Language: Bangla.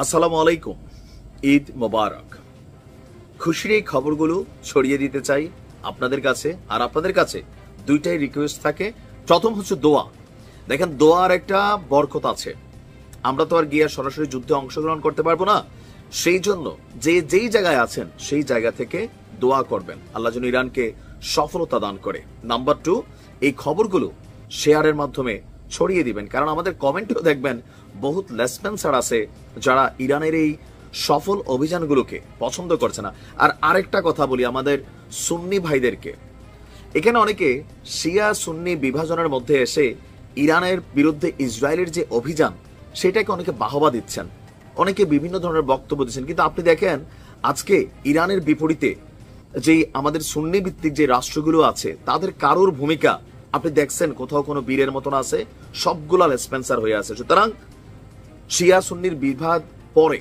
আসসালামু আলাইকুম, ঈদ মোবারক। খুশির এই খবরগুলো ছড়িয়ে দিতে চাই আপনাদের কাছে, আর আপনাদের কাছে দুইটাই রিকোয়েস্ট থাকে। প্রথম হচ্ছে দোয়া। দেখেন, দোয়ার একটা বরকত আছে। আমরা তো আর গিয়ে সরাসরি যুদ্ধে অংশগ্রহণ করতে পারবো না, সেই জন্য যেই জায়গায় আছেন সেই জায়গা থেকে দোয়া করবেন, আল্লাহ যেন ইরানকে সফলতা দান করে। নাম্বার 2, এই খবরগুলো শেয়ারের মাধ্যমে ছড়িয়ে দিবেন, কারণ আমাদের কমেন্টেও দেখবেন বহুত লেসপেন্সার আছে যারা ইরানের এই সফল অভিযানগুলোকে পছন্দ করছে না। আর আরেকটা কথা বলি আমাদের সুন্নি ভাইদেরকে, এখানে অনেকে শিয়া সুন্নি বিভাজনের মধ্যে এসে ইরানের বিরুদ্ধে ইসরায়েলের যে অভিযান সেটাকে অনেকে বাহবা দিচ্ছেন, অনেকে বিভিন্ন ধরনের বক্তব্য দিচ্ছেন। কিন্তু আপনি দেখেন আজকে ইরানের বিপরীতে যে আমাদের সুন্নি ভিত্তিক যে রাষ্ট্রগুলো আছে তাদের কারোর ভূমিকা আপনি দেখছেন কোথাও কোনো বীরের মতন আছে? সবগুলা লেসপেন্সার হয়ে আছে। সুতরাং শিয়া সুন্নির বিভাদ পরে